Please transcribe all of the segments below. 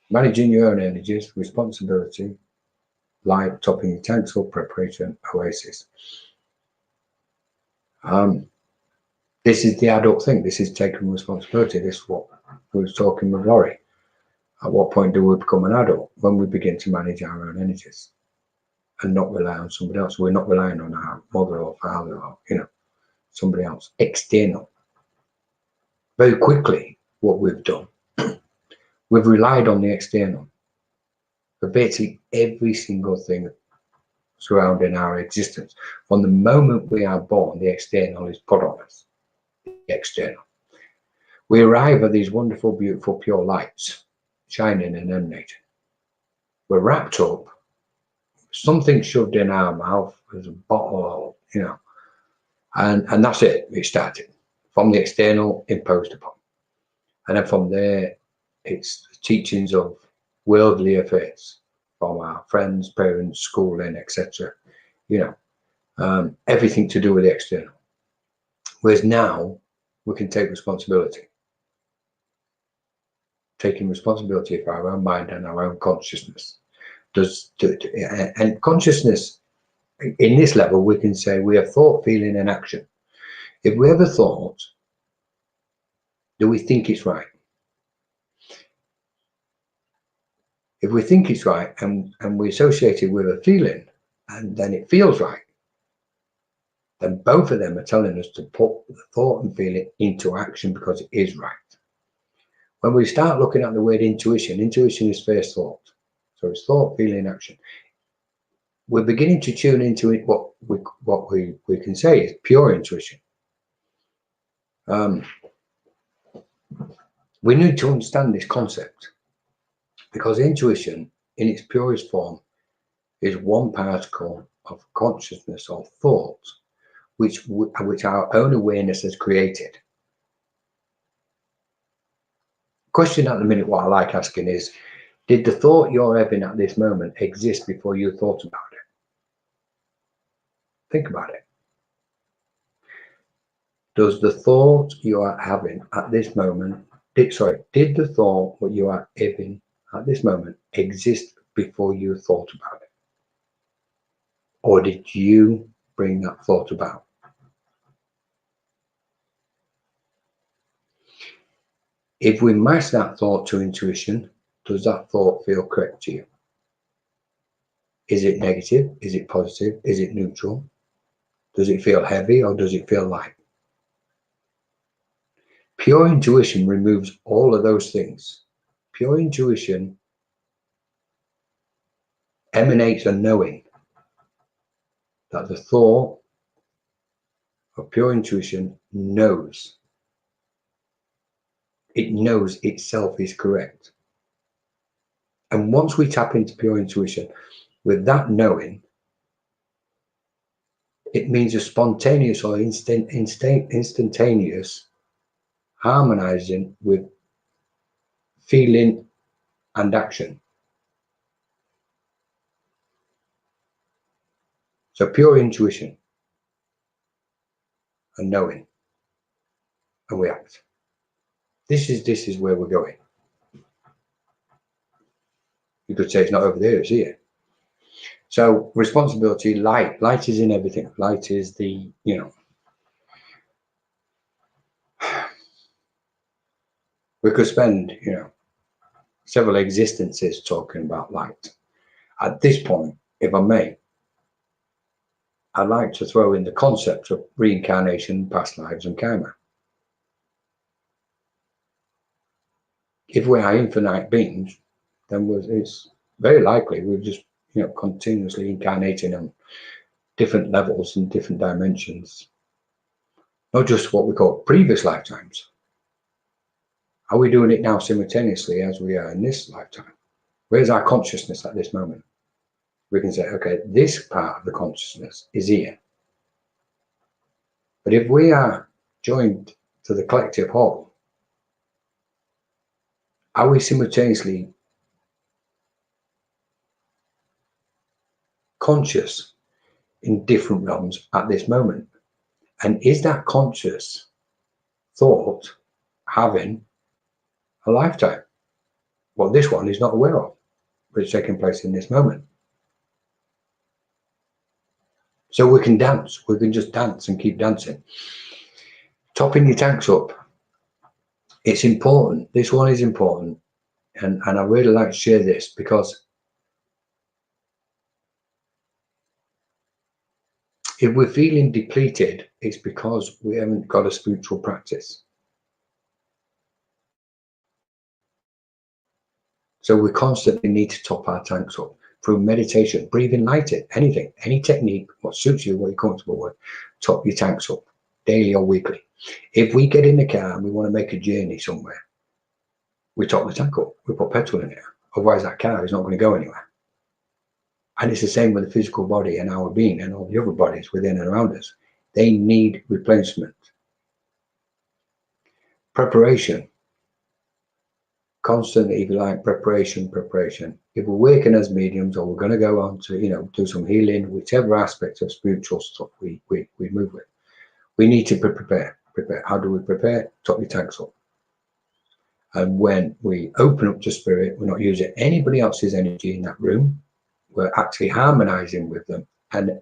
Managing your own energies, responsibility, light, topping your tanks up, preparation, Oasis. This is the adult thing. This is taking responsibility. This is what we were talking with Laurie. At what point do we become an adult? When we begin to manage our own energies and not rely on somebody else. We're not relying on our mother or father or, somebody else, external. Very quickly, what we've done, we've relied on the external for basically every single thing surrounding our existence. From the moment we are born, the external is put on us. The external. We arrive at these wonderful, beautiful, pure lights, shining and emanating. We're wrapped up, something shoved in our mouth as a bottle, and that's it. It started from the external imposed upon. And then from there, it's the teachings of worldly affairs from our friends, parents, schooling, etc. Everything to do with the external. Whereas now we can take responsibility. Taking responsibility for our own mind and our own consciousness. And consciousness, in this level, we can say we have thought, feeling, and action. If we ever thought, do we think it's right? If we think it's right and we associate it with a feeling, and then it feels right, then both of them are telling us to put the thought and feeling into action because it is right. When we start looking at the word intuition, intuition is first thought. So it's thought, feeling, action. We're beginning to tune into it, what we can say is pure intuition. We need to understand this concept because intuition in its purest form is one particle of consciousness or thought which our own awareness has created. Question at the minute what I like asking is, did the thought you're having at this moment exist before you thought about it? Think about it. Does the thought you are having at this moment, did the thought what you are having at this moment exist before you thought about it? Or did you bring that thought about? If we match that thought to intuition, does that thought feel correct to you? Is it negative? Is it positive? Is it neutral? Does it feel heavy or does it feel light? Pure intuition removes all of those things. Pure intuition emanates a knowing that the thought of pure intuition knows. It knows itself is correct. And once we tap into pure intuition with that knowing, it means a spontaneous or instantaneous harmonizing with feeling and action. So pure intuition and knowing, and we act. This is where we're going. You could say it's not over there, it's here. So responsibility, light is in everything. Light is the, we could spend, several existences talking about light. At this point, if I may, I'd like to throw in the concept of reincarnation, past lives, and karma. If we are infinite beings, then it's very likely we're just, continuously incarnating on different levels and different dimensions. Not just what we call previous lifetimes. Are we doing it now simultaneously as we are in this lifetime? Where's our consciousness at this moment? We can say, okay, this part of the consciousness is here. But if we are joined to the collective whole, are we simultaneously conscious in different realms at this moment? And is that conscious thought having a lifetime? what this one is not aware of, but it's taking place in this moment. So we can dance, we can just dance and keep dancing. Topping your tanks up, it's important. This one is important, and I really like to share this, because if we're feeling depleted, it's because we haven't got a spiritual practice. So we constantly need to top our tanks up through meditation, breathing lighted, anything, any technique, what suits you, what you're comfortable with. Top your tanks up daily or weekly. If we get in the car and we want to make a journey somewhere, we top the tank up, we put petrol in it. Otherwise that car is not going to go anywhere. And it's the same with the physical body and our being and all the other bodies within and around us. They need replacement. Preparation. Constantly, if you like, preparation. If we're working as mediums, or we're going to go on to, do some healing, whichever aspect of spiritual stuff we move with, we need to prepare. How do we prepare? Top your tanks up. And when we open up to spirit, we're not using anybody else's energy in that room. We're actually harmonizing with them. And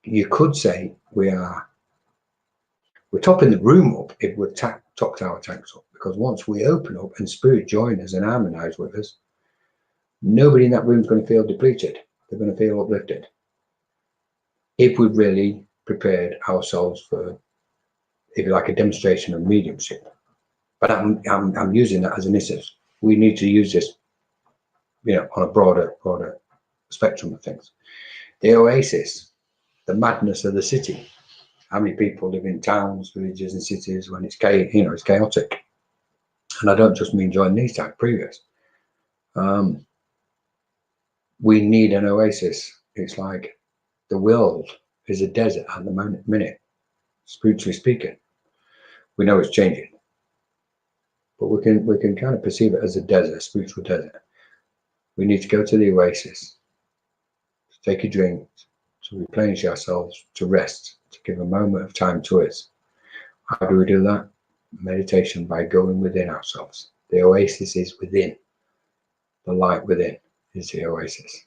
you could say we're topping the room up if we've topped our tanks up, because once we open up and spirit join us and harmonize with us, nobody in that room is going to feel depleted. They're going to feel uplifted. If we've really prepared ourselves for, if you like, a demonstration of mediumship. But I'm using that as an instance. We need to use this, on a broader spectrum of things. The Oasis, the madness of the city. How many people live in towns, villages, and cities when it's it's chaotic? And I don't just mean during these times, previous. We need an oasis. It's like the world is a desert at the minute, spiritually speaking. We know it's changing, but we can kind of perceive it as a desert, a spiritual desert. We need to go to the oasis, to take a drink, to replenish ourselves, to rest, to give a moment of time to us. How do we do that? Meditation, by going within ourselves. The oasis is within. The light within is the oasis.